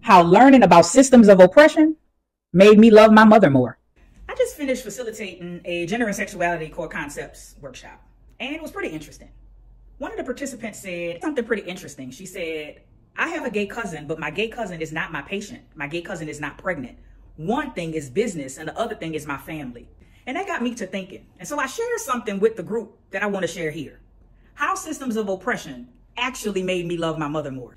How learning about systems of oppression made me love my mother more. I just finished facilitating a gender and sexuality core concepts workshop, and it was pretty interesting. One of the participants said something pretty interesting. She said, I have a gay cousin, but my gay cousin is not my patient. My gay cousin is not pregnant. One thing is business and the other thing is my family. And that got me to thinking. And so I shared something with the group that I want to share here. How systems of oppression actually made me love my mother more.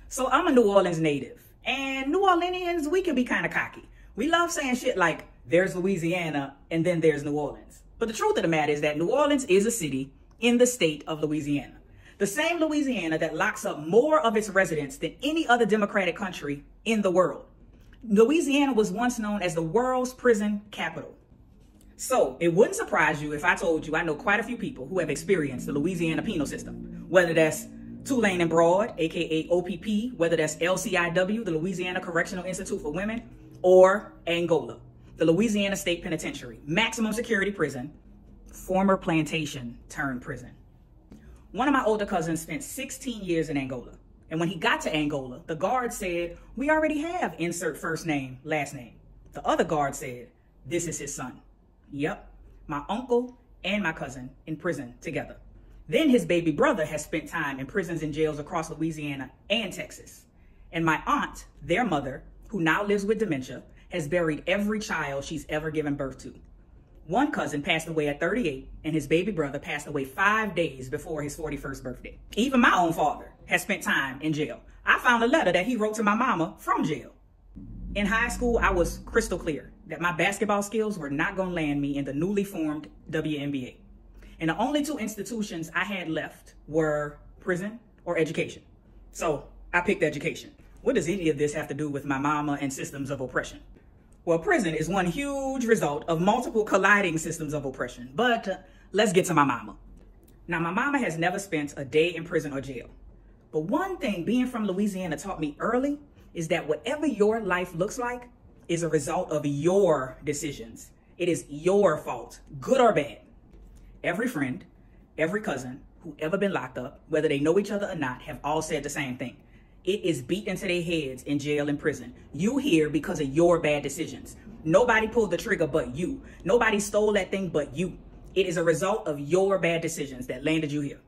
So I'm a New Orleans native, and New Orleanians, we can be kind of cocky. We love saying shit like, there's Louisiana and then there's New Orleans. But the truth of the matter is that New Orleans is a city in the state of Louisiana. The same Louisiana that locks up more of its residents than any other democratic country in the world. Louisiana was once known as the world's prison capital. So it wouldn't surprise you if I told you I know quite a few people who have experienced the Louisiana penal system, whether that's Tulane and Broad, aka OPP, whether that's LCIW, the Louisiana Correctional Institute for Women, or Angola, the Louisiana State Penitentiary, maximum security prison, former plantation turned prison. One of my older cousins spent 16 years in Angola. And when he got to Angola, the guard said, we already have insert first name, last name. The other guard said, this is his son. Yep, my uncle and my cousin in prison together. Then his baby brother has spent time in prisons and jails across Louisiana and Texas. And my aunt, their mother, who now lives with dementia, has buried every child she's ever given birth to. One cousin passed away at 38, and his baby brother passed away 5 days before his 41st birthday. Even my own father has spent time in jail. I found a letter that he wrote to my mama from jail. In high school, I was crystal clear that my basketball skills were not going to land me in the newly formed WNBA. And the only two institutions I had left were prison or education. So I picked education. What does any of this have to do with my mama and systems of oppression? Well, prison is one huge result of multiple colliding systems of oppression. But let's get to my mama. Now, my mama has never spent a day in prison or jail. But one thing being from Louisiana taught me early is that whatever your life looks like is a result of your decisions. It is your fault, good or bad. Every friend, every cousin who ever been locked up, whether they know each other or not, have all said the same thing. It is beat into their heads in jail and prison. You here because of your bad decisions. Nobody pulled the trigger but you. Nobody stole that thing but you. It is a result of your bad decisions that landed you here.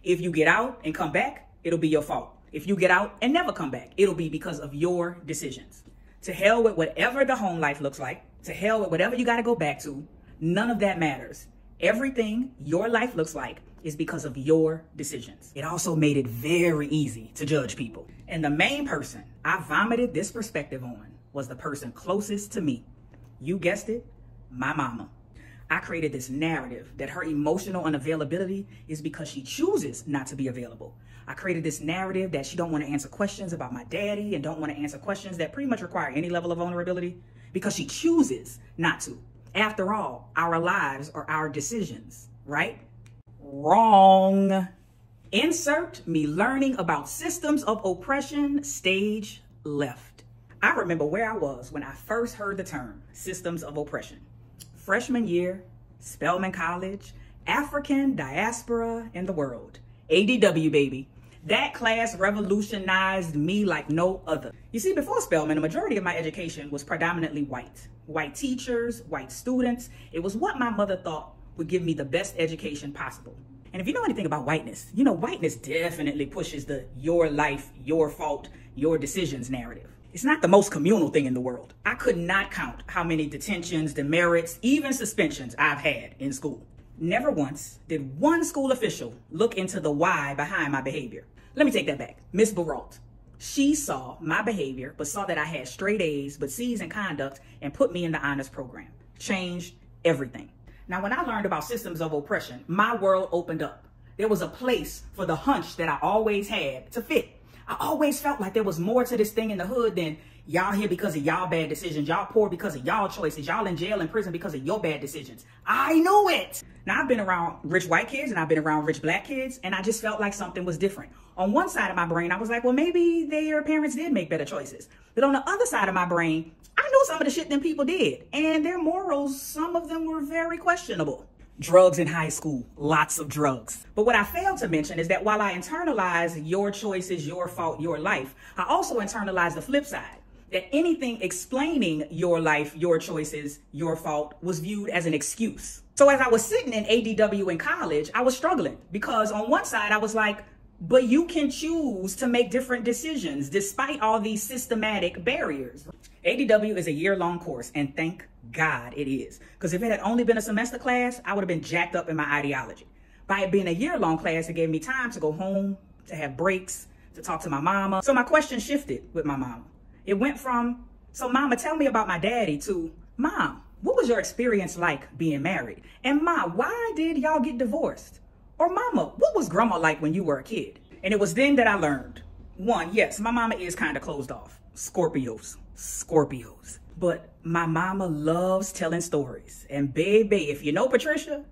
If you get out and come back, it'll be your fault. If you get out and never come back, it'll be because of your decisions. To hell with whatever the home life looks like. To hell with whatever you got to go back to. None of that matters. Everything your life looks like is because of your decisions. It also made it very easy to judge people. And the main person I vomited this perspective on was the person closest to me. You guessed it, my mama. I created this narrative that her emotional unavailability is because she chooses not to be available. I created this narrative that she don't want to answer questions about my daddy and don't want to answer questions that pretty much require any level of vulnerability because she chooses not to. After all, our lives are our decisions, right? Wrong. Insert me learning about systems of oppression, stage left. I remember where I was when I first heard the term systems of oppression. Freshman year, Spelman College, African diaspora in the world. ADW, baby. That class revolutionized me like no other. You see, before Spelman, the majority of my education was predominantly white. White teachers, white students. It was what my mother thought would give me the best education possible. And if you know anything about whiteness, you know whiteness definitely pushes the your life, your fault, your decisions narrative. It's not the most communal thing in the world. I could not count how many detentions, demerits, even suspensions I've had in school. Never once did one school official look into the why behind my behavior. Let me take that back. Miss Baralt. She saw my behavior, but saw that I had straight A's, but C's in conduct, and put me in the honors program. Changed everything. Now, when I learned about systems of oppression, my world opened up. There was a place for the hunch that I always had to fit. I always felt like there was more to this thing in the hood than y'all here because of y'all bad decisions. Y'all poor because of y'all choices. Y'all in jail and prison because of your bad decisions. I knew it. Now, I've been around rich white kids and I've been around rich black kids, and I just felt like something was different. On one side of my brain, I was like, well, maybe their parents did make better choices. But on the other side of my brain, I knew some of the shit them people did, and their morals, some of them were very questionable. Drugs in high school, lots of drugs. But what I failed to mention is that while I internalized your choices, your fault, your life, I also internalized the flip side. that anything explaining your life, your choices, your fault was viewed as an excuse. So as I was sitting in ADW in college, I was struggling because on one side I was like, but you can choose to make different decisions despite all these systematic barriers. ADW is a year-long course, and thank God it is. Because if it had only been a semester class, I would have been jacked up in my ideology. By it being a year-long class, it gave me time to go home, to have breaks, to talk to my mama. So my question shifted with my mama. It went from, so mama, tell me about my daddy, to, Mom, what was your experience like being married? And Ma, why did y'all get divorced? Or Mama, what was grandma like when you were a kid? And it was then that I learned, one, yes, my mama is kind of closed off. Scorpios. But my mama loves telling stories. And baby, if you know Patricia,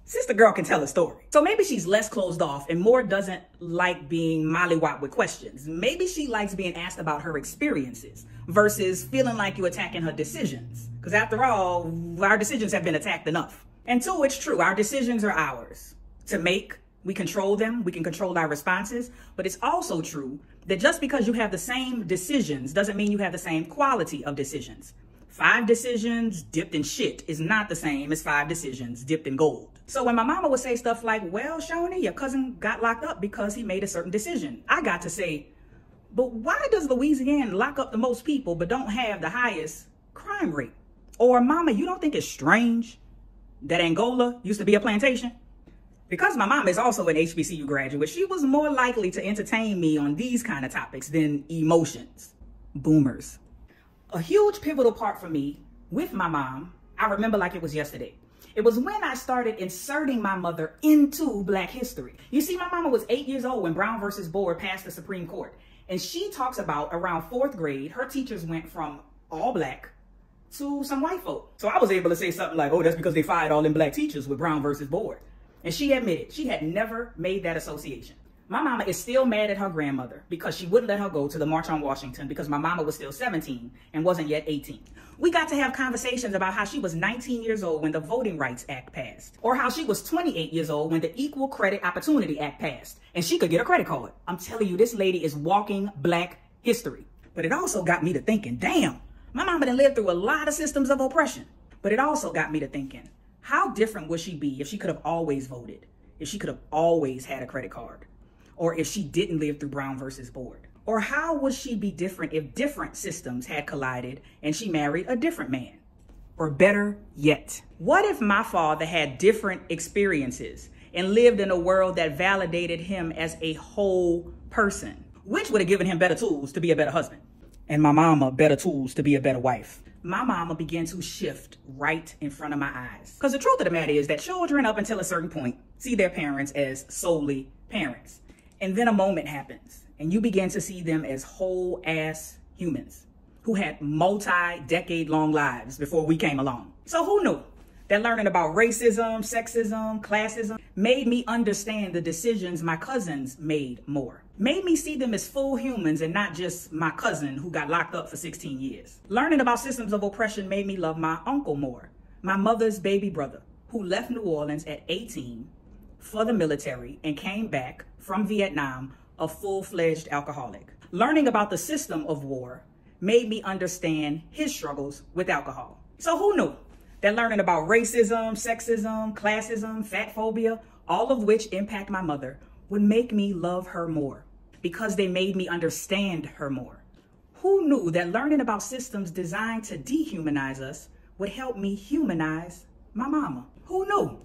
sister girl can tell a story. So maybe she's less closed off and more doesn't like being mollywopped with questions. Maybe she likes being asked about her experiences versus feeling like you're attacking her decisions. Because after all, our decisions have been attacked enough. And two, it's true, our decisions are ours to make. We control them, we can control our responses, but it's also true that just because you have the same decisions doesn't mean you have the same quality of decisions. 5 decisions dipped in shit is not the same as 5 decisions dipped in gold. So when my mama would say stuff like, well, Shoni, your cousin got locked up because he made a certain decision, I got to say, but why does Louisiana lock up the most people but don't have the highest crime rate? Or Mama, you don't think it's strange that Angola used to be a plantation? Because my mom is also an HBCU graduate, she was more likely to entertain me on these kind of topics than emotions. Boomers. A huge pivotal part for me with my mom, I remember like it was yesterday. It was when I started inserting my mother into Black history. You see, my mama was 8 years old when Brown versus Board passed the Supreme Court. And she talks about around 4th grade, her teachers went from all Black to some white folk. So I was able to say something like, oh, that's because they fired all them Black teachers with Brown versus Board. And she admitted she had never made that association. My mama is still mad at her grandmother because she wouldn't let her go to the March on Washington because my mama was still 17 and wasn't yet 18. We got to have conversations about how she was 19 years old when the Voting Rights Act passed, or how she was 28 years old when the Equal Credit Opportunity Act passed and she could get a credit card. I'm telling you, this lady is walking Black history. But it also got me to thinking, damn, my mama done lived through a lot of systems of oppression. But it also got me to thinking, how different would she be if she could have always voted, if she could have always had a credit card, or if she didn't live through Brown versus Board? Or how would she be different if different systems had collided and she married a different man? Or better yet, what if my father had different experiences and lived in a world that validated him as a whole person, which would have given him better tools to be a better husband, and my mama better tools to be a better wife? My mama began to shift right in front of my eyes. Because the truth of the matter is that children up until a certain point see their parents as solely parents. And then a moment happens and you begin to see them as whole ass humans who had multi-decade long lives before we came along. So who knew that learning about racism, sexism, classism made me understand the decisions my cousins made more. Made me see them as full humans and not just my cousin who got locked up for 16 years. Learning about systems of oppression made me love my uncle more, my mother's baby brother, who left New Orleans at 18 for the military and came back from Vietnam a full-fledged alcoholic. Learning about the system of war made me understand his struggles with alcohol. So who knew that learning about racism, sexism, classism, fat phobia, all of which impact my mother, would make me love her more because they made me understand her more? Who knew that learning about systems designed to dehumanize us would help me humanize my mama? Who knew?